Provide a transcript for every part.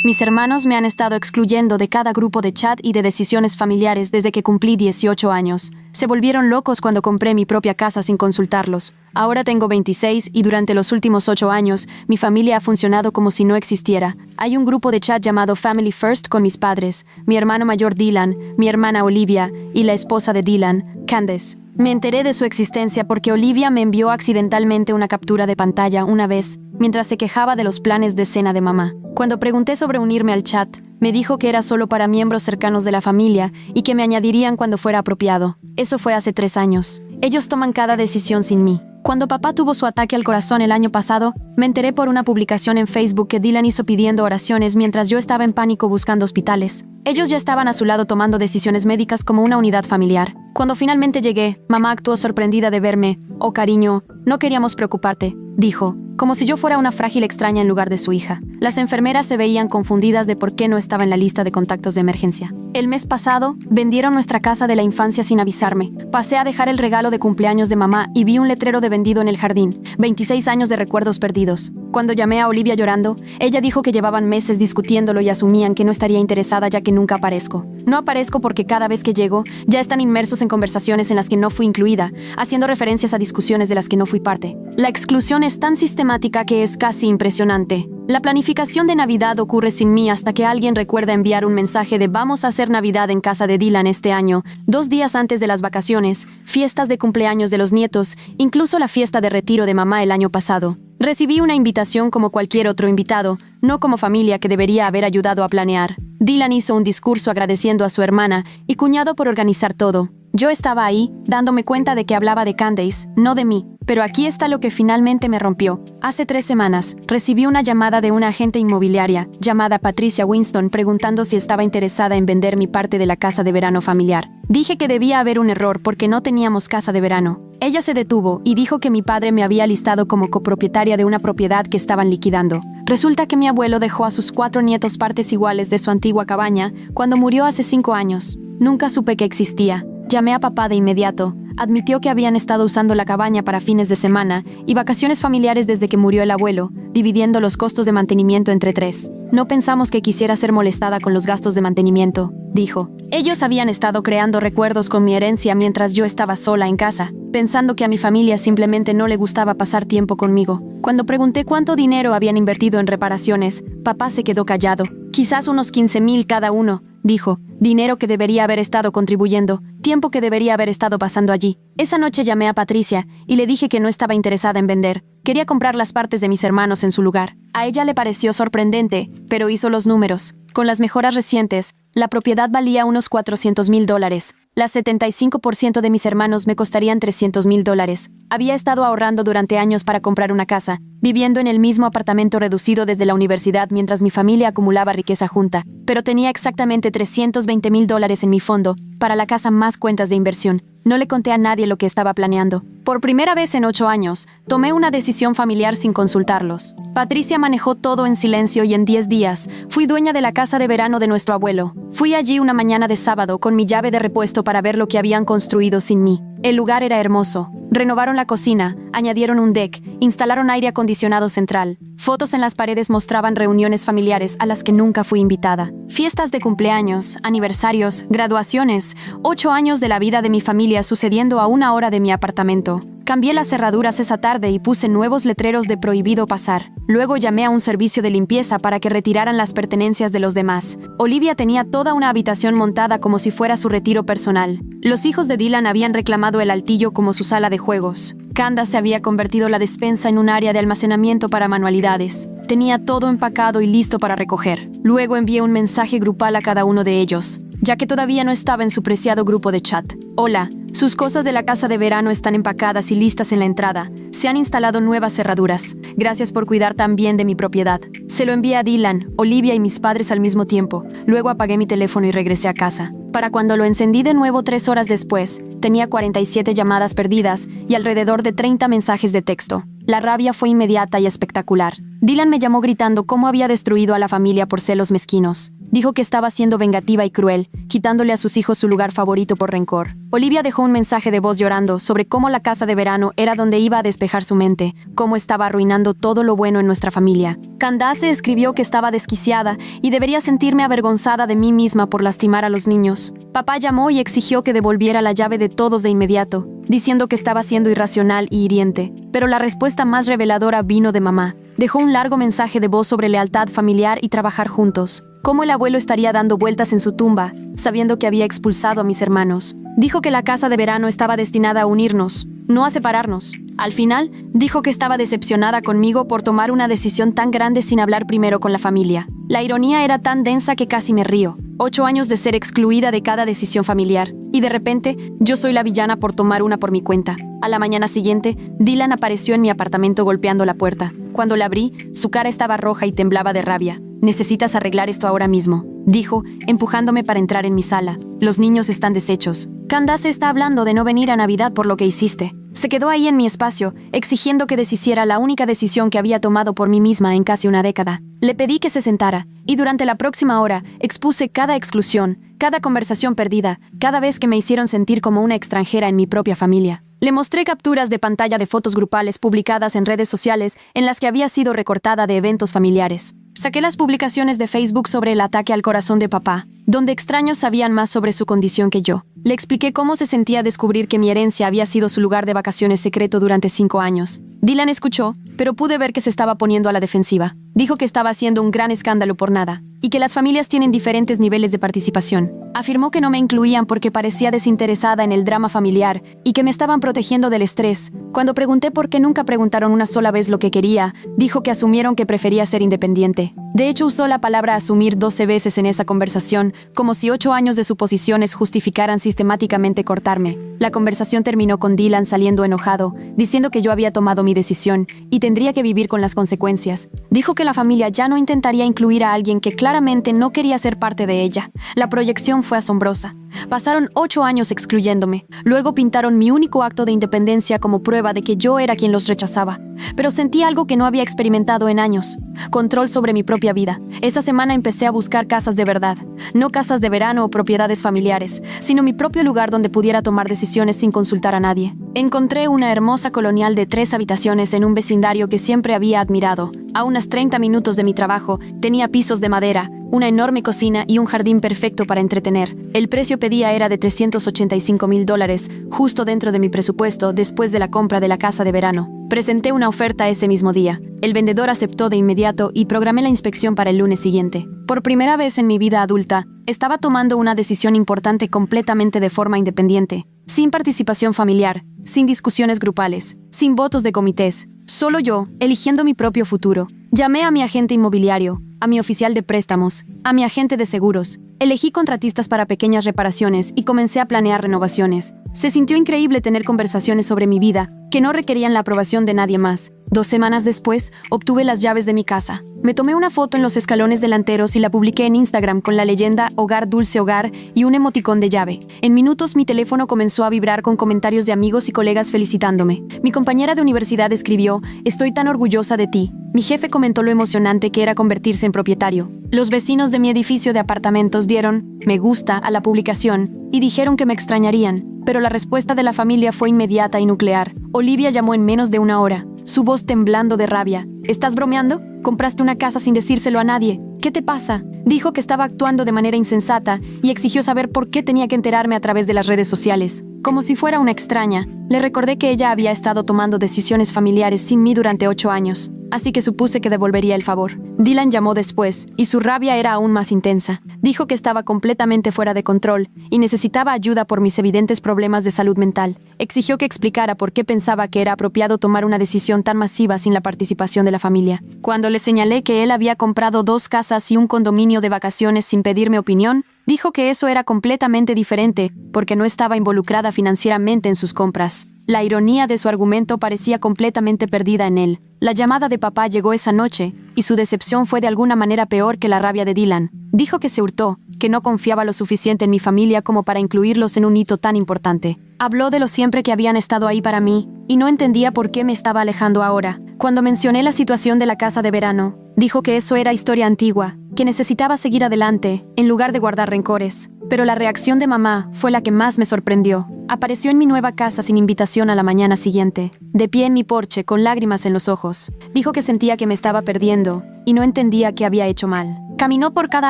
Mis hermanos me han estado excluyendo de cada grupo de chat y de decisiones familiares desde que cumplí 18 años. Se volvieron locos cuando compré mi propia casa sin consultarlos. Ahora tengo 26 y durante los últimos 8 años, mi familia ha funcionado como si no existiera. Hay un grupo de chat llamado Family First con mis padres, mi hermano mayor Dylan, mi hermana Olivia y la esposa de Dylan, Candace. Me enteré de su existencia porque Olivia me envió accidentalmente una captura de pantalla una vez, mientras se quejaba de los planes de cena de mamá. Cuando pregunté sobre unirme al chat, me dijo que era solo para miembros cercanos de la familia y que me añadirían cuando fuera apropiado. Eso fue hace 3 años. Ellos toman cada decisión sin mí. Cuando papá tuvo su ataque al corazón el año pasado, me enteré por una publicación en Facebook que Dylan hizo pidiendo oraciones mientras yo estaba en pánico buscando hospitales. Ellos ya estaban a su lado tomando decisiones médicas como una unidad familiar. Cuando finalmente llegué, mamá actuó sorprendida de verme. «Oh, cariño, no queríamos preocuparte», dijo, como si yo fuera una frágil extraña en lugar de su hija. Las enfermeras se veían confundidas de por qué no estaba en la lista de contactos de emergencia. El mes pasado, vendieron nuestra casa de la infancia sin avisarme. Pasé a dejar el regalo de cumpleaños de mamá y vi un letrero de vendido en el jardín. 26 años de recuerdos perdidos. Cuando llamé a Olivia llorando, ella dijo que llevaban meses discutiéndolo y asumían que no estaría interesada ya que nunca aparezco. No aparezco porque cada vez que llego, ya están inmersos en conversaciones en las que no fui incluida, haciendo referencias a discusiones de las que no fui parte. La exclusión es tan sistemática que es casi impresionante. La planificación de Navidad ocurre sin mí hasta que alguien recuerda enviar un mensaje de «Vamos a hacer Navidad en casa de Dylan este año», 2 días antes de las vacaciones, fiestas de cumpleaños de los nietos, incluso la fiesta de retiro de mamá el año pasado. Recibí una invitación como cualquier otro invitado, no como familia que debería haber ayudado a planear. Dylan hizo un discurso agradeciendo a su hermana y cuñado por organizar todo. Yo estaba ahí, dándome cuenta de que hablaba de Candace, no de mí. Pero aquí está lo que finalmente me rompió. Hace 3 semanas, recibí una llamada de una agente inmobiliaria, llamada Patricia Winston, preguntando si estaba interesada en vender mi parte de la casa de verano familiar. Dije que debía haber un error porque no teníamos casa de verano. Ella se detuvo y dijo que mi padre me había listado como copropietaria de una propiedad que estaban liquidando. Resulta que mi abuelo dejó a sus 4 nietos partes iguales de su antigua cabaña cuando murió hace 5 años. Nunca supe que existía. Llamé a papá de inmediato. Admitió que habían estado usando la cabaña para fines de semana y vacaciones familiares desde que murió el abuelo, dividiendo los costos de mantenimiento entre 3. No pensamos que quisiera ser molestada con los gastos de mantenimiento, dijo. Ellos habían estado creando recuerdos con mi herencia mientras yo estaba sola en casa, pensando que a mi familia simplemente no le gustaba pasar tiempo conmigo. Cuando pregunté cuánto dinero habían invertido en reparaciones, papá se quedó callado. Quizás unos 15,000 cada uno, dijo. Dinero que debería haber estado contribuyendo, tiempo que debería haber estado pasando allí. Esa noche llamé a Patricia y le dije que no estaba interesada en vender. Quería comprar las partes de mis hermanos en su lugar. A ella le pareció sorprendente, pero hizo los números. Con las mejoras recientes, la propiedad valía unos $400,000. Las 75% de mis hermanos me costarían $300,000. Había estado ahorrando durante años para comprar una casa, viviendo en el mismo apartamento reducido desde la universidad mientras mi familia acumulaba riqueza junta, pero tenía exactamente $320,000 en mi fondo, para la casa más cuentas de inversión. No le conté a nadie lo que estaba planeando. Por primera vez en 8 años, tomé una decisión familiar sin consultarlos. Patricia manejó todo en silencio y en 10 días, fui dueña de la casa de verano de nuestro abuelo. Fui allí una mañana de sábado con mi llave de repuesto para ver lo que habían construido sin mí. El lugar era hermoso. Renovaron la cocina, añadieron un deck, instalaron aire acondicionado central. Fotos en las paredes mostraban reuniones familiares a las que nunca fui invitada. Fiestas de cumpleaños, aniversarios, graduaciones, 8 años de la vida de mi familia sucediendo a 1 hora de mi apartamento. Cambié las cerraduras esa tarde y puse nuevos letreros de prohibido pasar. Luego llamé a un servicio de limpieza para que retiraran las pertenencias de los demás. Olivia tenía toda una habitación montada como si fuera su retiro personal. Los hijos de Dylan habían reclamado el altillo como su sala de juegos. Candace había convertido la despensa en un área de almacenamiento para manualidades. Tenía todo empacado y listo para recoger. Luego envié un mensaje grupal a cada uno de ellos, ya que todavía no estaba en su preciado grupo de chat. Hola, sus cosas de la casa de verano están empacadas y listas en la entrada. Se han instalado nuevas cerraduras. Gracias por cuidar tan bien de mi propiedad. Se lo envié a Dylan, Olivia y mis padres al mismo tiempo. Luego apagué mi teléfono y regresé a casa. Para cuando lo encendí de nuevo 3 horas después, tenía 47 llamadas perdidas y alrededor de 30 mensajes de texto. La rabia fue inmediata y espectacular. Dylan me llamó gritando cómo había destruido a la familia por celos mezquinos. Dijo que estaba siendo vengativa y cruel, quitándole a sus hijos su lugar favorito por rencor. Olivia dejó un mensaje de voz llorando sobre cómo la casa de verano era donde iba a despejar su mente, cómo estaba arruinando todo lo bueno en nuestra familia. Candace escribió que estaba desquiciada y debería sentirme avergonzada de mí misma por lastimar a los niños. Papá llamó y exigió que devolviera la llave de todos de inmediato, diciendo que estaba siendo irracional y hiriente. Pero la respuesta más reveladora vino de mamá. Dejó un largo mensaje de voz sobre lealtad familiar y trabajar juntos. Cómo el abuelo estaría dando vueltas en su tumba, sabiendo que había expulsado a mis hermanos. Dijo que la casa de verano estaba destinada a unirnos, no a separarnos. Al final, dijo que estaba decepcionada conmigo por tomar una decisión tan grande sin hablar primero con la familia. La ironía era tan densa que casi me río. 8 años de ser excluida de cada decisión familiar. Y de repente, yo soy la villana por tomar una por mi cuenta. A la mañana siguiente, Dylan apareció en mi apartamento golpeando la puerta. Cuando la abrí, su cara estaba roja y temblaba de rabia. «Necesitas arreglar esto ahora mismo», dijo, empujándome para entrar en mi sala. «Los niños están deshechos. Candace está hablando de no venir a Navidad por lo que hiciste». Se quedó ahí en mi espacio, exigiendo que deshiciera la única decisión que había tomado por mí misma en casi una década. Le pedí que se sentara, y durante la próxima hora expuse cada exclusión, cada conversación perdida, cada vez que me hicieron sentir como una extranjera en mi propia familia. Le mostré capturas de pantalla de fotos grupales publicadas en redes sociales en las que había sido recortada de eventos familiares. Saqué las publicaciones de Facebook sobre el ataque al corazón de papá, donde extraños sabían más sobre su condición que yo. Le expliqué cómo se sentía descubrir que mi herencia había sido su lugar de vacaciones secreto durante 5 años. Dylan escuchó, pero pude ver que se estaba poniendo a la defensiva. Dijo que estaba haciendo un gran escándalo por nada, y que las familias tienen diferentes niveles de participación. Afirmó que no me incluían porque parecía desinteresada en el drama familiar y que me estaban protegiendo del estrés. Cuando pregunté por qué nunca preguntaron una sola vez lo que quería, dijo que asumieron que prefería ser independiente. De hecho, usó la palabra asumir 12 veces en esa conversación, como si 8 años de suposiciones justificaran sistemáticamente cortarme. La conversación terminó con Dylan saliendo enojado, diciendo que yo había tomado mi decisión y tendría que vivir con las consecuencias. Dijo que la familia ya no intentaría incluir a alguien que claramente no quería ser parte de ella. La proyección fue asombrosa. Pasaron 8 años excluyéndome. Luego pintaron mi único acto de independencia como prueba de que yo era quien los rechazaba. Pero sentí algo que no había experimentado en años. Control sobre mi propia vida. Esa semana empecé a buscar casas de verdad. No casas de verano o propiedades familiares, sino mi propio lugar donde pudiera tomar decisiones sin consultar a nadie. Encontré una hermosa colonial de 3 habitaciones en un vecindario que siempre había admirado. A unos 30 minutos de mi trabajo, tenía pisos de madera, una enorme cocina y un jardín perfecto para entretener. El precio pedía era de $385,000, justo dentro de mi presupuesto después de la compra de la casa de verano. Presenté una oferta ese mismo día. El vendedor aceptó de inmediato y programé la inspección para el lunes siguiente. Por primera vez en mi vida adulta, estaba tomando una decisión importante completamente de forma independiente, sin participación familiar, sin discusiones grupales, sin votos de comités. Solo yo, eligiendo mi propio futuro. Llamé a mi agente inmobiliario, a mi oficial de préstamos, a mi agente de seguros. Elegí contratistas para pequeñas reparaciones y comencé a planear renovaciones. Se sintió increíble tener conversaciones sobre mi vida, que no requerían la aprobación de nadie más. 2 semanas después, obtuve las llaves de mi casa. Me tomé una foto en los escalones delanteros y la publiqué en Instagram con la leyenda «Hogar Dulce Hogar» y un emoticón de llave. En minutos mi teléfono comenzó a vibrar con comentarios de amigos y colegas felicitándome. Mi compañera de universidad escribió «Estoy tan orgullosa de ti». Mi jefe comentó lo emocionante que era convertirse en propietario. Los vecinos de mi edificio de apartamentos dieron «me gusta» a la publicación y dijeron que me extrañarían. Pero la respuesta de la familia fue inmediata y nuclear. Olivia llamó en menos de 1 hora, su voz temblando de rabia. ¿Estás bromeando? ¿Compraste una casa sin decírselo a nadie? ¿Qué te pasa? Dijo que estaba actuando de manera insensata y exigió saber por qué tenía que enterarme a través de las redes sociales. Como si fuera una extraña, le recordé que ella había estado tomando decisiones familiares sin mí durante 8 años, así que supuse que devolvería el favor. Dylan llamó después, y su rabia era aún más intensa. Dijo que estaba completamente fuera de control y necesitaba ayuda por mis evidentes problemas de salud mental. Exigió que explicara por qué pensaba que era apropiado tomar una decisión tan masiva sin la participación de la familia. Cuando le señalé que él había comprado 2 casas y un condominio de vacaciones sin pedirme opinión, dijo que eso era completamente diferente porque no estaba involucrada financieramente en sus compras. La ironía de su argumento parecía completamente perdida en él. La llamada de papá llegó esa noche y su decepción fue de alguna manera peor que la rabia de Dylan. Dijo que se hurtó, que no confiaba lo suficiente en mi familia como para incluirlos en un hito tan importante. Habló de lo siempre que habían estado ahí para mí, y no entendía por qué me estaba alejando ahora. Cuando mencioné la situación de la casa de verano, dijo que eso era historia antigua, que necesitaba seguir adelante, en lugar de guardar rencores. Pero la reacción de mamá fue la que más me sorprendió. Apareció en mi nueva casa sin invitación a la mañana siguiente, de pie en mi porche con lágrimas en los ojos. Dijo que sentía que me estaba perdiendo y no entendía qué había hecho mal. Caminó por cada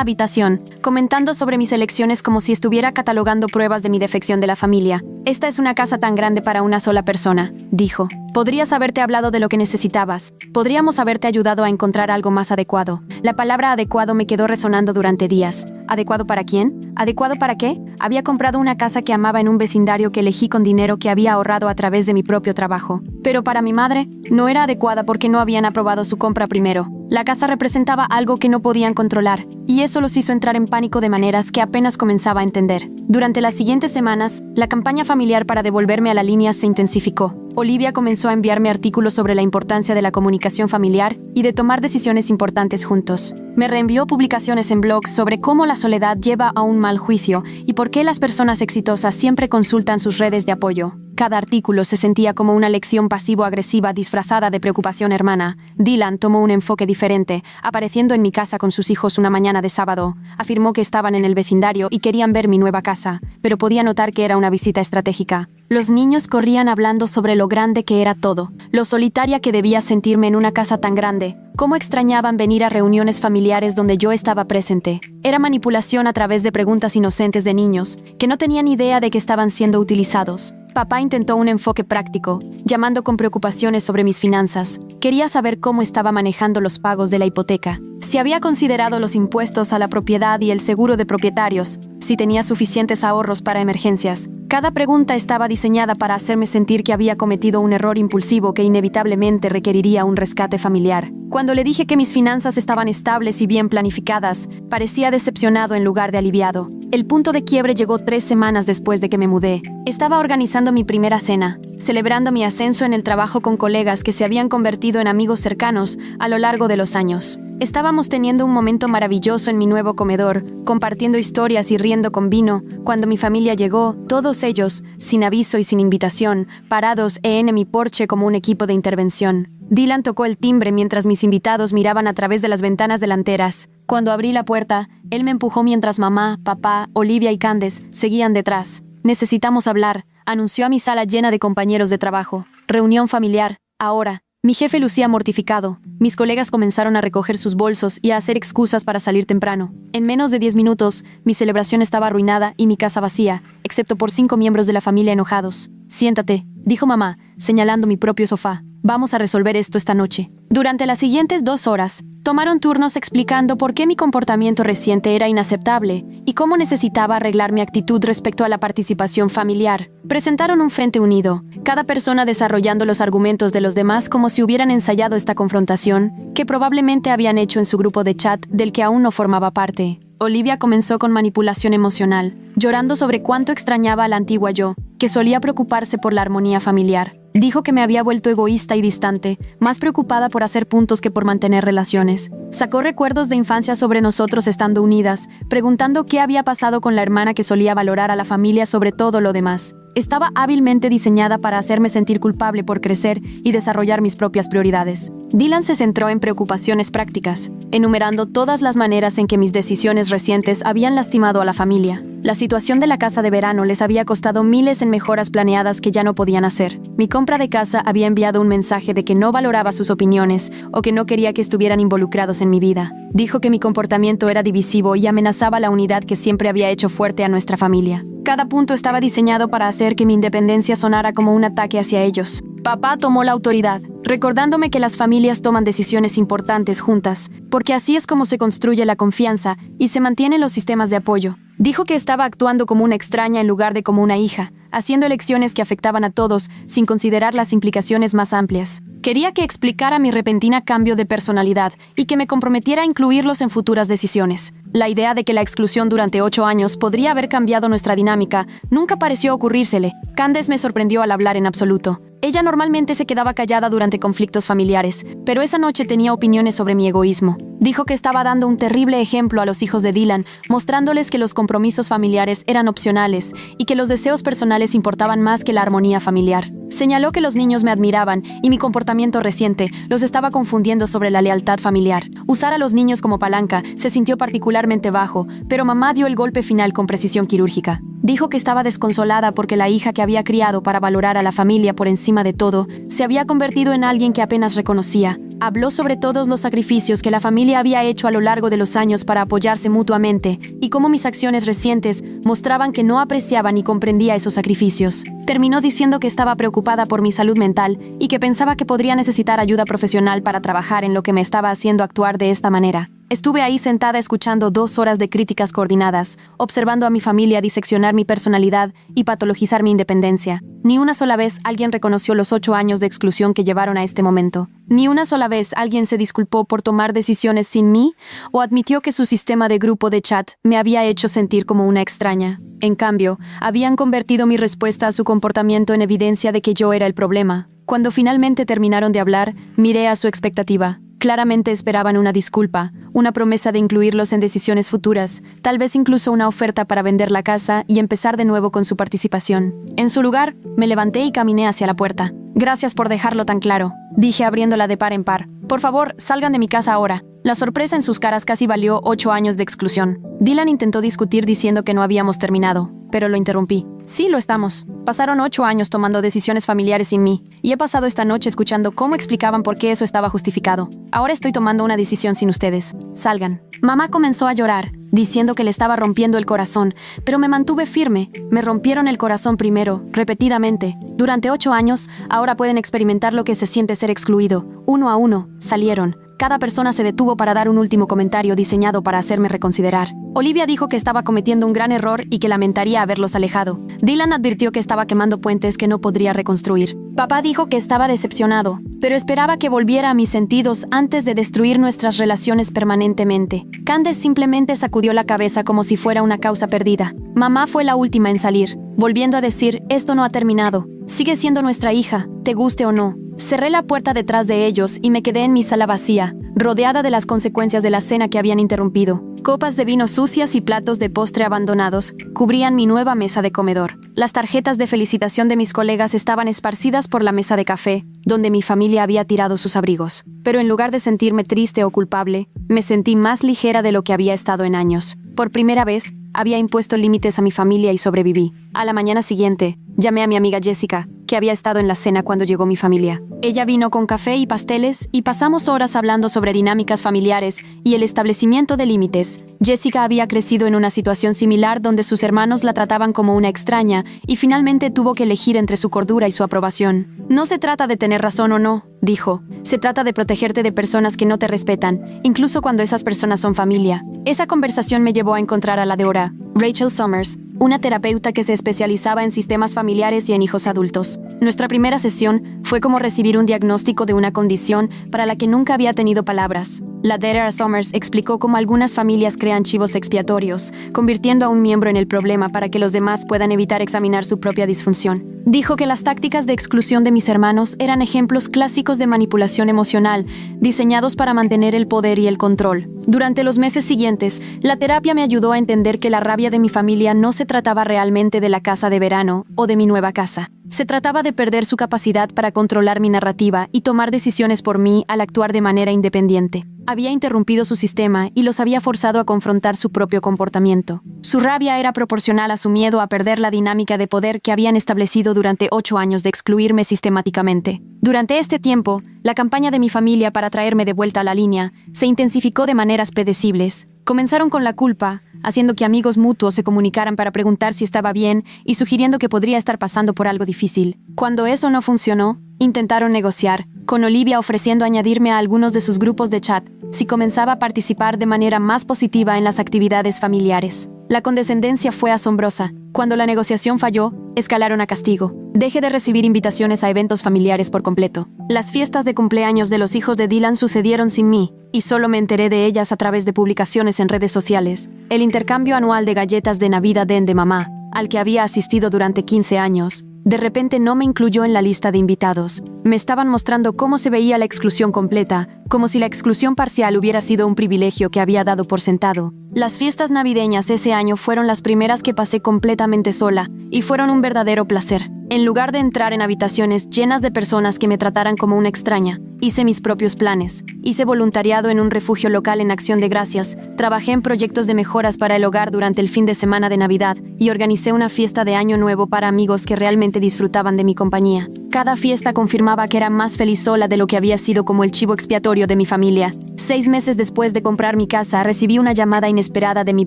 habitación, comentando sobre mis elecciones como si estuviera catalogando pruebas de mi defección de la familia. Esta es una casa tan grande para una sola persona, dijo. Podrías haberte hablado de lo que necesitabas. Podríamos haberte ayudado a encontrar algo más adecuado. La palabra adecuado me quedó resonando durante días. ¿Adecuado para quién? ¿Adecuado para qué? Había comprado una casa que amaba en un vecindario que elegí con dinero que había ahorrado a través de mi propio trabajo. Pero para mi madre, no era adecuada porque no habían aprobado su compra primero. La casa representaba algo que no podían controlar, y eso los hizo entrar en pánico de maneras que apenas comenzaba a entender. Durante las siguientes semanas, la campaña familiar para devolverme a la línea se intensificó. Olivia comenzó a enviarme artículos sobre la importancia de la comunicación familiar y de tomar decisiones importantes juntos. Me reenvió publicaciones en blogs sobre cómo la soledad lleva a un mal juicio y por qué las personas exitosas siempre consultan sus redes de apoyo. Cada artículo se sentía como una lección pasivo-agresiva disfrazada de preocupación hermana. Dylan tomó un enfoque diferente, apareciendo en mi casa con sus hijos una mañana de sábado. Afirmó que estaban en el vecindario y querían ver mi nueva casa, pero podía notar que era una visita estratégica. Los niños corrían hablando sobre lo grande que era todo, lo solitaria que debía sentirme en una casa tan grande. Cómo extrañaban venir a reuniones familiares donde yo estaba presente. Era manipulación a través de preguntas inocentes de niños, que no tenían idea de que estaban siendo utilizados. Papá intentó un enfoque práctico, llamando con preocupaciones sobre mis finanzas. Quería saber cómo estaba manejando los pagos de la hipoteca, si había considerado los impuestos a la propiedad y el seguro de propietarios, si tenía suficientes ahorros para emergencias. Cada pregunta estaba diseñada para hacerme sentir que había cometido un error impulsivo que inevitablemente requeriría un rescate familiar. Cuando le dije que mis finanzas estaban estables y bien planificadas, parecía decepcionado en lugar de aliviado. El punto de quiebre llegó 3 semanas después de que me mudé. Estaba organizando mi primera cena, celebrando mi ascenso en el trabajo con colegas que se habían convertido en amigos cercanos a lo largo de los años. Estábamos teniendo un momento maravilloso en mi nuevo comedor, compartiendo historias y riendo con vino, cuando mi familia llegó, todos ellos, sin aviso y sin invitación, parados en mi porche como un equipo de intervención. Dylan tocó el timbre mientras mis invitados miraban a través de las ventanas delanteras. Cuando abrí la puerta, él me empujó mientras mamá, papá, Olivia y Candace seguían detrás. Necesitamos hablar, anunció a mi sala llena de compañeros de trabajo. Reunión familiar, ahora. Mi jefe lucía mortificado. Mis colegas comenzaron a recoger sus bolsos y a hacer excusas para salir temprano. En menos de 10 minutos, mi celebración estaba arruinada y mi casa vacía, excepto por 5 miembros de la familia enojados. Siéntate, dijo mamá, señalando mi propio sofá. Vamos a resolver esto esta noche. Durante las siguientes 2 horas, tomaron turnos explicando por qué mi comportamiento reciente era inaceptable y cómo necesitaba arreglar mi actitud respecto a la participación familiar. Presentaron un frente unido, cada persona desarrollando los argumentos de los demás como si hubieran ensayado esta confrontación, que probablemente habían hecho en su grupo de chat del que aún no formaba parte. Olivia comenzó con manipulación emocional, llorando sobre cuánto extrañaba a la antigua yo, que solía preocuparse por la armonía familiar. Dijo que me había vuelto egoísta y distante, más preocupada por hacer puntos que por mantener relaciones. Sacó recuerdos de infancia sobre nosotros estando unidas, preguntando qué había pasado con la hermana que solía valorar a la familia sobre todo lo demás. Estaba hábilmente diseñada para hacerme sentir culpable por crecer y desarrollar mis propias prioridades. Dylan se centró en preocupaciones prácticas, enumerando todas las maneras en que mis decisiones recientes habían lastimado a la familia. La situación de la casa de verano les había costado miles en mejoras planeadas que ya no podían hacer. Mi compra de casa había enviado un mensaje de que no valoraba sus opiniones o que no quería que estuvieran involucrados en mi vida. Dijo que mi comportamiento era divisivo y amenazaba la unidad que siempre había hecho fuerte a nuestra familia. Cada punto estaba diseñado para hacer que mi independencia sonara como un ataque hacia ellos. Papá tomó la autoridad, recordándome que las familias toman decisiones importantes juntas, porque así es como se construye la confianza y se mantienen los sistemas de apoyo. Dijo que estaba actuando como una extraña en lugar de como una hija, haciendo elecciones que afectaban a todos sin considerar las implicaciones más amplias. Quería que explicara mi repentina cambio de personalidad y que me comprometiera a incluirlos en futuras decisiones. La idea de que la exclusión durante 8 años podría haber cambiado nuestra dinámica nunca pareció ocurrírsele. Candace me sorprendió al hablar en absoluto. Ella normalmente se quedaba callada durante conflictos familiares, pero esa noche tenía opiniones sobre mi egoísmo. Dijo que estaba dando un terrible ejemplo a los hijos de Dylan, mostrándoles que los compromisos familiares eran opcionales y que los deseos personales importaban más que la armonía familiar. Señaló que los niños me admiraban y mi comportamiento reciente los estaba confundiendo sobre la lealtad familiar. Usar a los niños como palanca se sintió particularmente bajo, pero mamá dio el golpe final con precisión quirúrgica. Dijo que estaba desconsolada porque la hija que había criado para valorar a la familia por encima de todo, se había convertido en alguien que apenas reconocía. Habló sobre todos los sacrificios que la familia había hecho a lo largo de los años para apoyarse mutuamente y cómo mis acciones recientes mostraban que no apreciaba ni comprendía esos sacrificios. Terminó diciendo que estaba preocupada por mi salud mental y que pensaba que podría necesitar ayuda profesional para trabajar en lo que me estaba haciendo actuar de esta manera. Estuve ahí sentada escuchando 2 horas de críticas coordinadas, observando a mi familia diseccionar mi personalidad y patologizar mi independencia. Ni una sola vez alguien reconoció los 8 años de exclusión que llevaron a este momento. Ni una sola vez alguien se disculpó por tomar decisiones sin mí o admitió que su sistema de grupo de chat me había hecho sentir como una extraña. En cambio, habían convertido mi respuesta a su comportamiento en evidencia de que yo era el problema. Cuando finalmente terminaron de hablar, miré a su expectativa. Claramente esperaban una disculpa, una promesa de incluirlos en decisiones futuras, tal vez incluso una oferta para vender la casa y empezar de nuevo con su participación. En su lugar, me levanté y caminé hacia la puerta. Gracias por dejarlo tan claro, dije abriéndola de par en par. Por favor, salgan de mi casa ahora. La sorpresa en sus caras casi valió 8 años de exclusión. Dylan intentó discutir diciendo que no habíamos terminado, pero lo interrumpí. Sí, lo estamos. Pasaron 8 años tomando decisiones familiares sin mí, y he pasado esta noche escuchando cómo explicaban por qué eso estaba justificado. Ahora estoy tomando una decisión sin ustedes. Salgan. Mamá comenzó a llorar, diciendo que le estaba rompiendo el corazón, pero me mantuve firme. Me rompieron el corazón primero, repetidamente. Durante 8 años, ahora pueden experimentar lo que se siente ser excluido. 1 a 1, salieron. Cada persona se detuvo para dar un último comentario diseñado para hacerme reconsiderar. Olivia dijo que estaba cometiendo un gran error y que lamentaría haberlos alejado. Dylan advirtió que estaba quemando puentes que no podría reconstruir. Papá dijo que estaba decepcionado, pero esperaba que volviera a mis sentidos antes de destruir nuestras relaciones permanentemente. Candace simplemente sacudió la cabeza como si fuera una causa perdida. Mamá fue la última en salir, volviendo a decir, esto no ha terminado. Sigue siendo nuestra hija, te guste o no. Cerré la puerta detrás de ellos y me quedé en mi sala vacía, rodeada de las consecuencias de la cena que habían interrumpido. Copas de vino sucias y platos de postre abandonados cubrían mi nueva mesa de comedor. Las tarjetas de felicitación de mis colegas estaban esparcidas por la mesa de café, donde mi familia había tirado sus abrigos. Pero en lugar de sentirme triste o culpable, me sentí más ligera de lo que había estado en años. Por primera vez, había impuesto límites a mi familia y sobreviví. A la mañana siguiente, llamé a mi amiga Jessica, que había estado en la cena cuando llegó mi familia. Ella vino con café y pasteles y pasamos horas hablando sobre dinámicas familiares y el establecimiento de límites. Jessica había crecido en una situación similar donde sus hermanos la trataban como una extraña y finalmente tuvo que elegir entre su cordura y su aprobación. No se trata de tener razón o no, dijo. Se trata de protegerte de personas que no te respetan, incluso cuando esas personas son familia. Esa conversación me llevó a encontrar a la deora, Rachel Summers, una terapeuta que se especializaba en sistemas familiares y en hijos adultos. Nuestra primera sesión fue como recibir un diagnóstico de una condición para la que nunca había tenido palabras. La Dra. Summers explicó cómo algunas familias crean chivos expiatorios, convirtiendo a un miembro en el problema para que los demás puedan evitar examinar su propia disfunción. Dijo que las tácticas de exclusión de mis hermanos eran ejemplos clásicos de manipulación emocional, diseñados para mantener el poder y el control. Durante los meses siguientes, la terapia me ayudó a entender que la rabia de mi familia no se trataba realmente de la casa de verano o de mi nueva casa. Se trataba de perder su capacidad para controlar mi narrativa y tomar decisiones por mí al actuar de manera independiente. Había interrumpido su sistema y los había forzado a confrontar su propio comportamiento. Su rabia era proporcional a su miedo a perder la dinámica de poder que habían establecido durante 8 años de excluirme sistemáticamente. Durante este tiempo, la campaña de mi familia para traerme de vuelta a la línea se intensificó de maneras predecibles. Comenzaron con la culpa, haciendo que amigos mutuos se comunicaran para preguntar si estaba bien y sugiriendo que podría estar pasando por algo difícil. Cuando eso no funcionó, intentaron negociar, con Olivia ofreciendo añadirme a algunos de sus grupos de chat si comenzaba a participar de manera más positiva en las actividades familiares. La condescendencia fue asombrosa. Cuando la negociación falló, escalaron a castigo. Dejé de recibir invitaciones a eventos familiares por completo. Las fiestas de cumpleaños de los hijos de Dylan sucedieron sin mí, y solo me enteré de ellas a través de publicaciones en redes sociales. El intercambio anual de galletas de Navidad de mamá, al que había asistido durante 15 años, De repente no me incluyó en la lista de invitados. Me estaban mostrando cómo se veía la exclusión completa, como si la exclusión parcial hubiera sido un privilegio que había dado por sentado. Las fiestas navideñas ese año fueron las primeras que pasé completamente sola, y fueron un verdadero placer. En lugar de entrar en habitaciones llenas de personas que me trataran como una extraña, hice mis propios planes. Hice voluntariado en un refugio local en Acción de Gracias, trabajé en proyectos de mejoras para el hogar durante el fin de semana de Navidad y organicé una fiesta de Año Nuevo para amigos que realmente disfrutaban de mi compañía. Cada fiesta confirmaba que era más feliz sola de lo que había sido como el chivo expiatorio de mi familia. 6 meses después de comprar mi casa, recibí una llamada inesperada de mi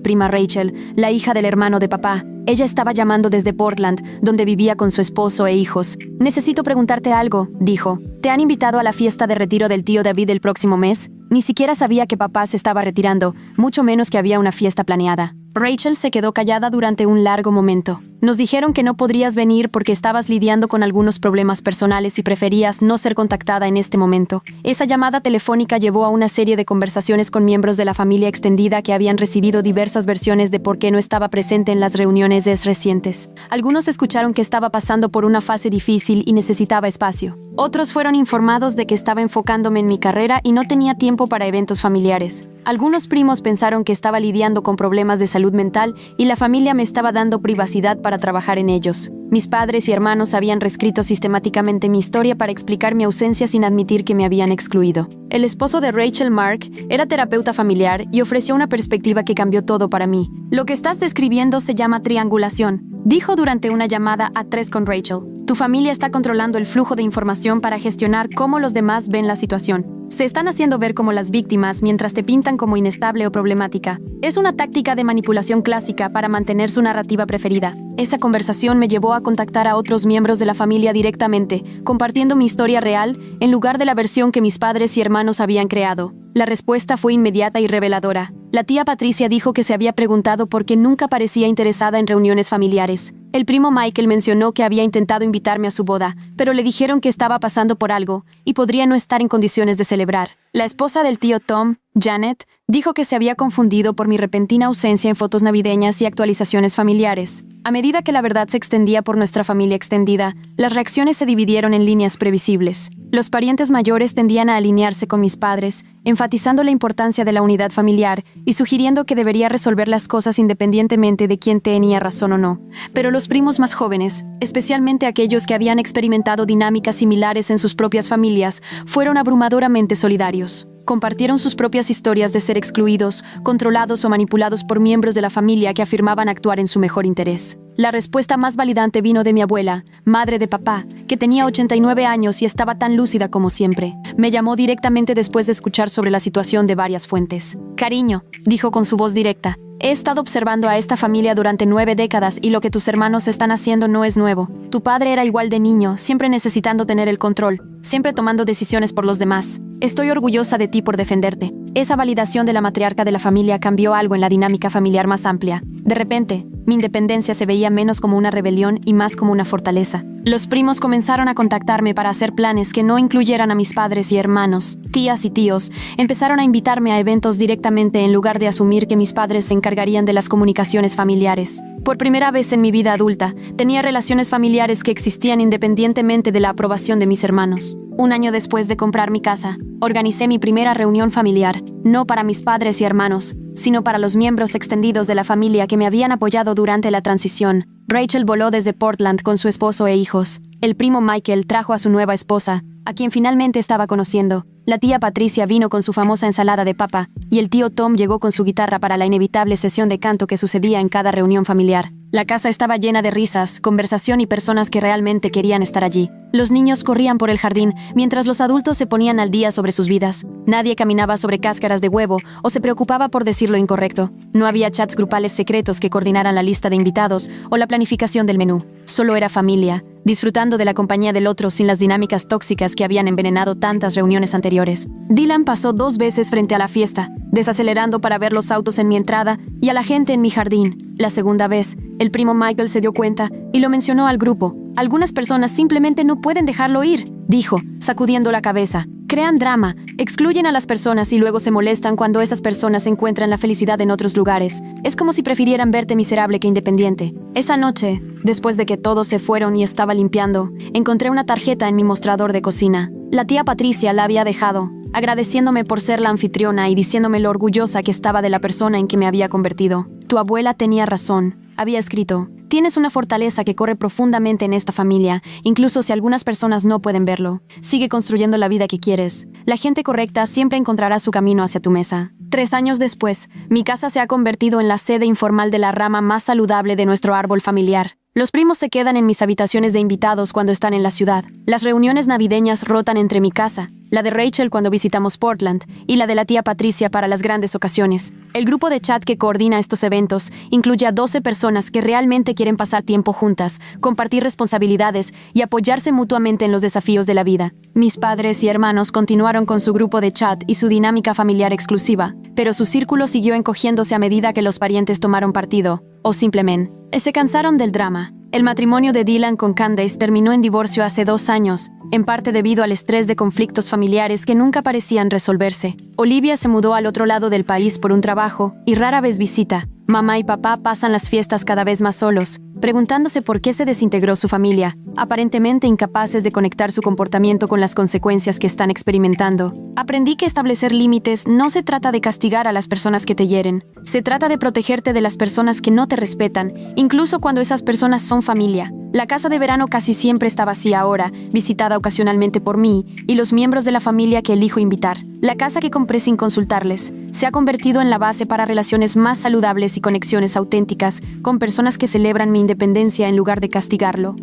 prima Rachel, la hija del hermano de papá. Ella estaba llamando desde Portland, donde vivía con su esposo e hijos. «Necesito preguntarte algo», dijo. «¿Te han invitado a la fiesta de retiro del tío David el próximo mes?» Ni siquiera sabía que papá se estaba retirando, mucho menos que había una fiesta planeada. Rachel se quedó callada durante un largo momento. «Nos dijeron que no podrías venir porque estabas lidiando con algunos problemas personales y preferías no ser contactada en este momento». Esa llamada telefónica llevó a una serie de conversaciones con miembros de la familia extendida que habían recibido diversas versiones de por qué no estaba presente en las reuniones recientes. Algunos escucharon que estaba pasando por una fase difícil y necesitaba espacio. Otros fueron informados de que estaba enfocándome en mi carrera y no tenía tiempo para eventos familiares. Algunos primos pensaron que estaba lidiando con problemas de salud mental y la familia me estaba dando privacidad para trabajar en ellos. Mis padres y hermanos habían reescrito sistemáticamente mi historia para explicar mi ausencia sin admitir que me habían excluido. El esposo de Rachel, Mark, era terapeuta familiar y ofreció una perspectiva que cambió todo para mí. «Lo que estás describiendo se llama triangulación», dijo durante una llamada a 3 con Rachel. «Tu familia está controlando el flujo de información para gestionar cómo los demás ven la situación. Se están haciendo ver como las víctimas mientras te pintan como inestable o problemática. Es una táctica de manipulación clásica para mantener su narrativa preferida». Esa conversación me llevó a contactar a otros miembros de la familia directamente, compartiendo mi historia real en lugar de la versión que mis padres y hermanos habían creado. La respuesta fue inmediata y reveladora. La tía Patricia dijo que se había preguntado por qué nunca parecía interesada en reuniones familiares. El primo Michael mencionó que había intentado invitarme a su boda, pero le dijeron que estaba pasando por algo y podría no estar en condiciones de celebrar. La esposa del tío Tom, Janet, dijo que se había confundido por mi repentina ausencia en fotos navideñas y actualizaciones familiares. A medida que la verdad se extendía por nuestra familia extendida, las reacciones se dividieron en líneas previsibles. Los parientes mayores tendían a alinearse con mis padres, enfatizando la importancia de la unidad familiar y sugiriendo que debería resolver las cosas independientemente de quién tenía razón o no. Pero los primos más jóvenes, especialmente aquellos que habían experimentado dinámicas similares en sus propias familias, fueron abrumadoramente solidarios. Compartieron sus propias historias de ser excluidos, controlados o manipulados por miembros de la familia que afirmaban actuar en su mejor interés. La respuesta más validante vino de mi abuela, madre de papá, que tenía 89 años y estaba tan lúcida como siempre. Me llamó directamente después de escuchar sobre la situación de varias fuentes. «Cariño», dijo con su voz directa, «he estado observando a esta familia durante 9 décadas y lo que tus hermanos están haciendo no es nuevo. Tu padre era igual de niño, siempre necesitando tener el control, siempre tomando decisiones por los demás. Estoy orgullosa de ti por defenderte». Esa validación de la matriarca de la familia cambió algo en la dinámica familiar más amplia. De repente, mi independencia se veía menos como una rebelión y más como una fortaleza. Los primos comenzaron a contactarme para hacer planes que no incluyeran a mis padres y hermanos, tías y tíos. Empezaron a invitarme a eventos directamente en lugar de asumir que mis padres se encargarían de las comunicaciones familiares. Por primera vez en mi vida adulta, tenía relaciones familiares que existían independientemente de la aprobación de mis hermanos. 1 año después de comprar mi casa, organicé mi primera reunión familiar, no para mis padres y hermanos, sino para los miembros extendidos de la familia que me habían apoyado durante la transición. Rachel voló desde Portland con su esposo e hijos. El primo Michael trajo a su nueva esposa, a quien finalmente estaba conociendo. La tía Patricia vino con su famosa ensalada de papa, y el tío Tom llegó con su guitarra para la inevitable sesión de canto que sucedía en cada reunión familiar. La casa estaba llena de risas, conversación y personas que realmente querían estar allí. Los niños corrían por el jardín, mientras los adultos se ponían al día sobre sus vidas. Nadie caminaba sobre cáscaras de huevo o se preocupaba por decir lo incorrecto. No había chats grupales secretos que coordinaran la lista de invitados o la planificación del menú. Solo era familia, disfrutando de la compañía del otro sin las dinámicas tóxicas que habían envenenado tantas reuniones anteriores. Dylan pasó 2 veces frente a la fiesta, desacelerando para ver los autos en mi entrada y a la gente en mi jardín. La segunda vez, el primo Michael se dio cuenta y lo mencionó al grupo. «Algunas personas simplemente no pueden dejarlo ir», dijo, sacudiendo la cabeza. Crean drama, excluyen a las personas y luego se molestan cuando esas personas encuentran la felicidad en otros lugares. Es como si prefirieran verte miserable que independiente. Esa noche, después de que todos se fueron y estaba limpiando, encontré una tarjeta en mi mostrador de cocina. La tía Patricia la había dejado, agradeciéndome por ser la anfitriona y diciéndome lo orgullosa que estaba de la persona en que me había convertido. Tu abuela tenía razón, había escrito. Tienes una fortaleza que corre profundamente en esta familia, incluso si algunas personas no pueden verlo. Sigue construyendo la vida que quieres. La gente correcta siempre encontrará su camino hacia tu mesa. 3 años después, mi casa se ha convertido en la sede informal de la rama más saludable de nuestro árbol familiar. Los primos se quedan en mis habitaciones de invitados cuando están en la ciudad. Las reuniones navideñas rotan entre mi casa, la de Rachel cuando visitamos Portland y la de la tía Patricia para las grandes ocasiones. El grupo de chat que coordina estos eventos incluye a 12 personas que realmente quieren pasar tiempo juntas, compartir responsabilidades y apoyarse mutuamente en los desafíos de la vida. Mis padres y hermanos continuaron con su grupo de chat y su dinámica familiar exclusiva, pero su círculo siguió encogiéndose a medida que los parientes tomaron partido, o simplemente se cansaron del drama. El matrimonio de Dylan con Candace terminó en divorcio hace 2 años, en parte debido al estrés de conflictos familiares que nunca parecían resolverse. Olivia se mudó al otro lado del país por un trabajo y rara vez visita. Mamá y papá pasan las fiestas cada vez más solos, preguntándose por qué se desintegró su familia, aparentemente incapaces de conectar su comportamiento con las consecuencias que están experimentando. Aprendí que establecer límites no se trata de castigar a las personas que te hieren, se trata de protegerte de las personas que no te respetan, incluso cuando esas personas son familia. La casa de verano casi siempre está vacía ahora, visitada ocasionalmente por mí y los miembros de la familia que elijo invitar. La casa que compré sin consultarles se ha convertido en la base para relaciones más saludables y conexiones auténticas con personas que celebran mi independencia en lugar de castigarlo.